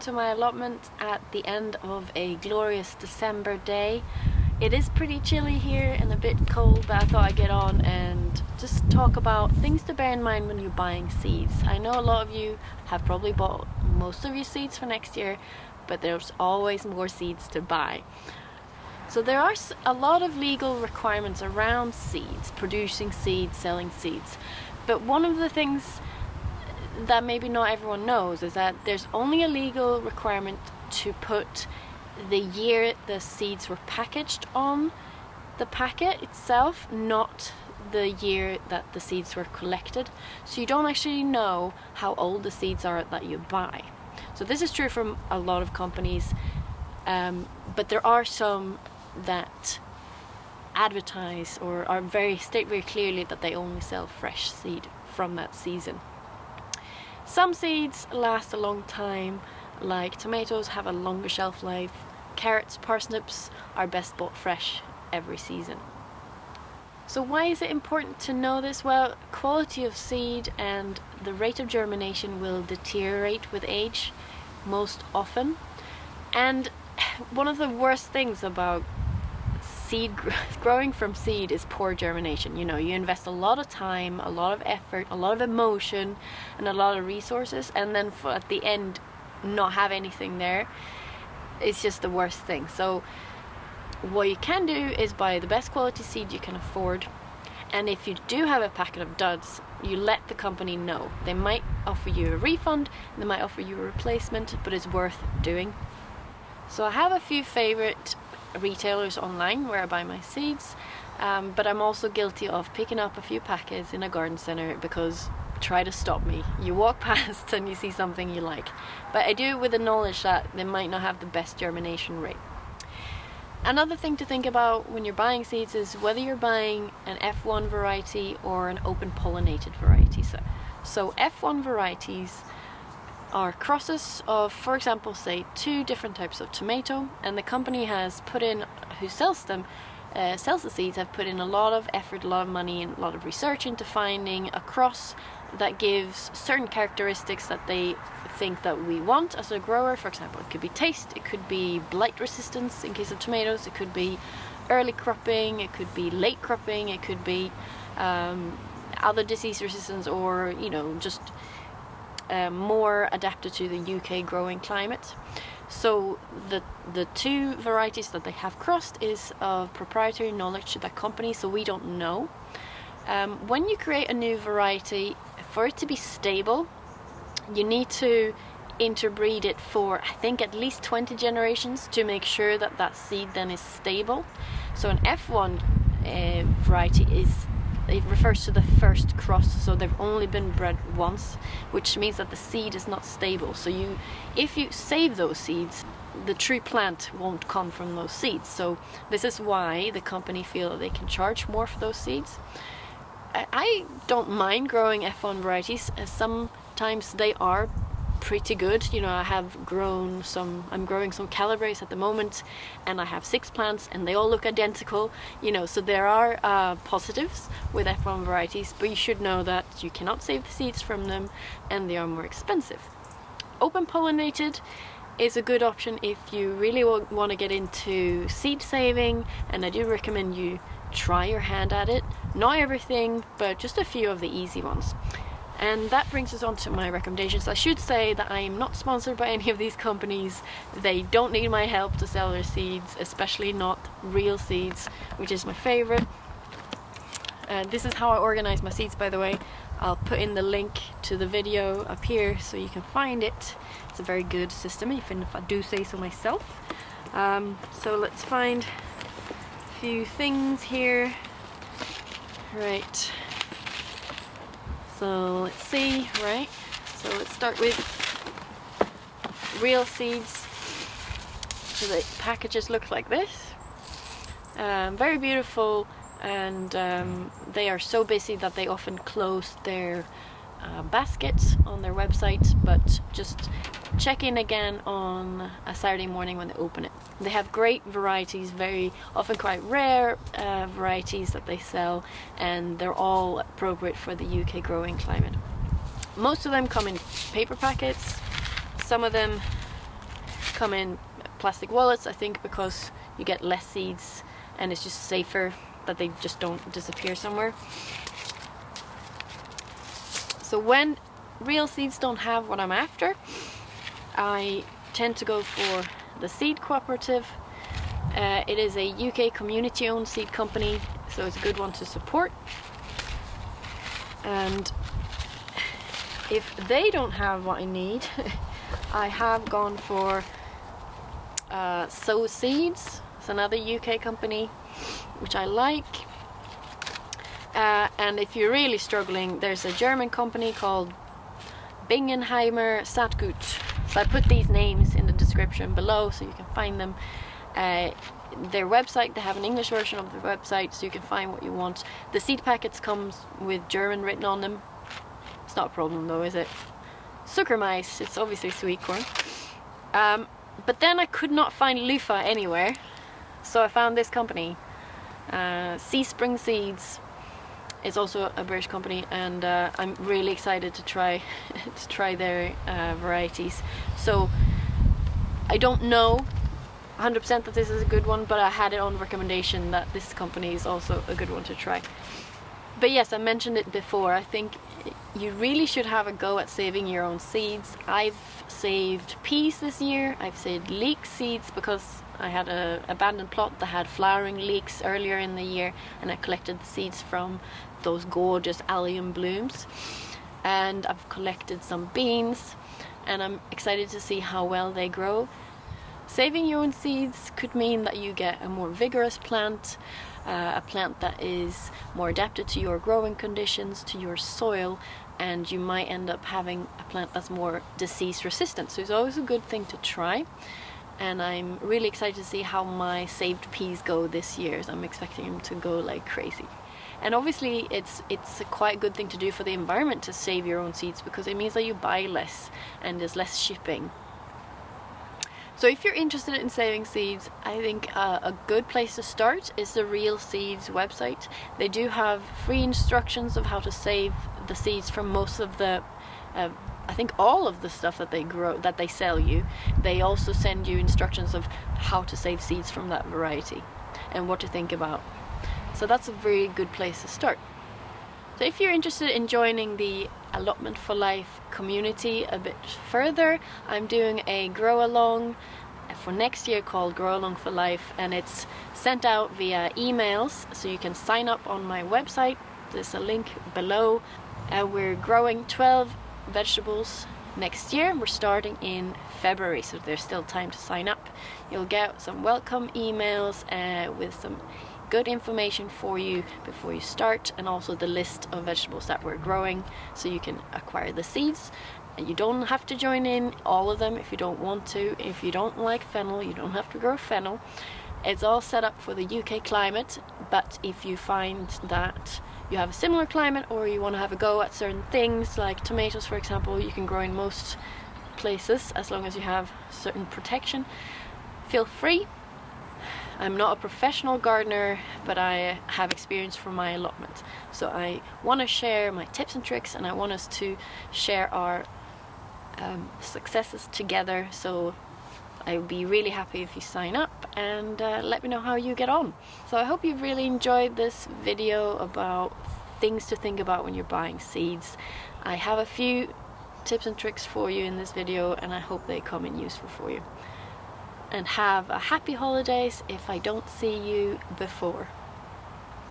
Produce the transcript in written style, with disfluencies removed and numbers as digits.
to my allotment at the end of a glorious December day. It is pretty chilly here and a bit cold, but I thought I'd get on and just talk about things to bear in mind when you're buying seeds. I know a lot of you have probably bought most of your seeds for next year, but there's always more seeds to buy. So there are a lot of legal requirements around seeds, producing seeds, selling seeds. But one of the things that maybe not everyone knows is that there's only a legal requirement to put the year the seeds were packaged on the packet itself, not the year that the seeds were collected. So you don't actually know how old the seeds are that you buy. So this is true from a lot of companies, but there are some that advertise or state very clearly that they only sell fresh seed from that season. Some seeds last a long time, like tomatoes have a longer shelf life. Carrots, parsnips are best bought fresh every season. So why is it important to know this? Well, quality of seed and the rate of germination will deteriorate with age most often. And one of the worst things about seed growing from seed is poor germination. You know, you invest a lot of time, a lot of effort, a lot of emotion and a lot of resources, and then at the end not have anything there. It's just the worst thing. So what you can do is buy the best quality seed you can afford, and if you do have a packet of duds, you let the company know. They might offer you a refund, they might offer you a replacement, but it's worth doing. So I have a few favorite retailers online where I buy my seeds, but I'm also guilty of picking up a few packets in a garden centre because try to stop me. You walk past and you see something you like, but I do it with the knowledge that they might not have the best germination rate. Another thing to think about when you're buying seeds is whether you're buying an F1 variety or an open pollinated variety. So F1 varieties are crosses of, for example, say 2 different types of tomato, and the company has put in, who sells the seeds, have put in a lot of effort, a lot of money and a lot of research into finding a cross that gives certain characteristics that they think that we want as a grower. For example, it could be taste, it could be blight resistance in case of tomatoes, it could be early cropping, it could be late cropping, it could be other disease resistance, or you know, just more adapted to the UK growing climate. So the 2 varieties that they have crossed is of proprietary knowledge to that company, so we don't know. When you create a new variety, for it to be stable, you need to interbreed it for, I think, at least 20 generations to make sure that that seed then is stable. So an F1 variety it refers to the first cross, so they've only been bred once, which means that the seed is not stable. So if you save those seeds, the true plant won't come from those seeds. So this is why the company feel that they can charge more for those seeds. I don't mind growing F1 varieties. Sometimes they are pretty good. You know, I'm growing some calabrese at the moment, and I have 6 plants and they all look identical, you know, so there are positives with F1 varieties, but you should know that you cannot save the seeds from them and they are more expensive. Open pollinated is a good option if you really want to get into seed saving, and I do recommend you try your hand at it. Not everything, but just a few of the easy ones. And that brings us on to my recommendations. I should say that I am not sponsored by any of these companies. They don't need my help to sell their seeds, especially not real seeds, which is my favorite. This is how I organize my seeds, by the way. I'll put in the link to the video up here so you can find it. It's a very good system, even if I do say so myself. So let's find a few things here. Right. So let's see, right? So let's start with real seeds. So the packages look like this. Very beautiful, and they are so busy that they often close their baskets on their website, but just check in again on a Saturday morning when they open it. They have great varieties, very often quite rare varieties that they sell, and they're all appropriate for the UK growing climate. Most of them come in paper packets. Some of them come in plastic wallets, I think, because you get less seeds and it's just safer that they just don't disappear somewhere. So when real seeds don't have what I'm after, I tend to go for the Seed Cooperative. It is a UK community-owned seed company, so it's a good one to support. And if they don't have what I need, I have gone for Sow Seeds. It's another UK company which I like. And if you're really struggling, there's a German company called Bingenheimer Saatgut. So I put these names in the description below so you can find them. Their website, they have an English version of the website, so you can find what you want. The seed packets comes with German written on them. It's not a problem though, is it? Zuckermais, it's obviously sweet corn. But then I could not find Lufa anywhere, so I found this company, Sea Spring Seeds. It's also a British company, and I'm really excited to try their varieties. So I don't know 100% that this is a good one, but I had it on recommendation that this company is also a good one to try. But yes, I mentioned it before, I think you really should have a go at saving your own seeds. I've saved peas this year, I've saved leek seeds because I had an abandoned plot that had flowering leeks earlier in the year, and I collected the seeds from those gorgeous allium blooms. And I've collected some beans, and I'm excited to see how well they grow. Saving your own seeds could mean that you get a more vigorous plant, a plant that is more adapted to your growing conditions, to your soil, and you might end up having a plant that's more disease resistant. So it's always a good thing to try. And I'm really excited to see how my saved peas go this year. So I'm expecting them to go like crazy. And obviously it's a quite good thing to do for the environment to save your own seeds, because it means that you buy less and there's less shipping. So if you're interested in saving seeds, I think a good place to start is the Real Seeds website. They do have free instructions of how to save the seeds from most of the I think all of the stuff that they grow, that they sell you. They also send you instructions of how to save seeds from that variety and what to think about. So that's a very good place to start. So if you're interested in joining the Allotment for Life community a bit further, I'm doing a grow along for next year called Grow Along for Life, and it's sent out via emails, so you can sign up on my website. There's a link below. We're growing 12 vegetables next year. We're starting in February, so there's still time to sign up. You'll get some welcome emails with some good information for you before you start, and also the list of vegetables that we're growing, so you can acquire the seeds. And you don't have to join in all of them if you don't want to. If you don't like fennel, you don't have to grow fennel. It's all set up for the UK climate, but if you find that you have a similar climate, or you want to have a go at certain things like tomatoes, for example, you can grow in most places as long as you have certain protection, feel free. I'm not a professional gardener, but I have experience from my allotment. So I want to share my tips and tricks, and I want us to share our successes together. So I would be really happy if you sign up and let me know how you get on. So I hope you've really enjoyed this video about things to think about when you're buying seeds. I have a few tips and tricks for you in this video, and I hope they come in useful for you. And have a happy holidays if I don't see you before.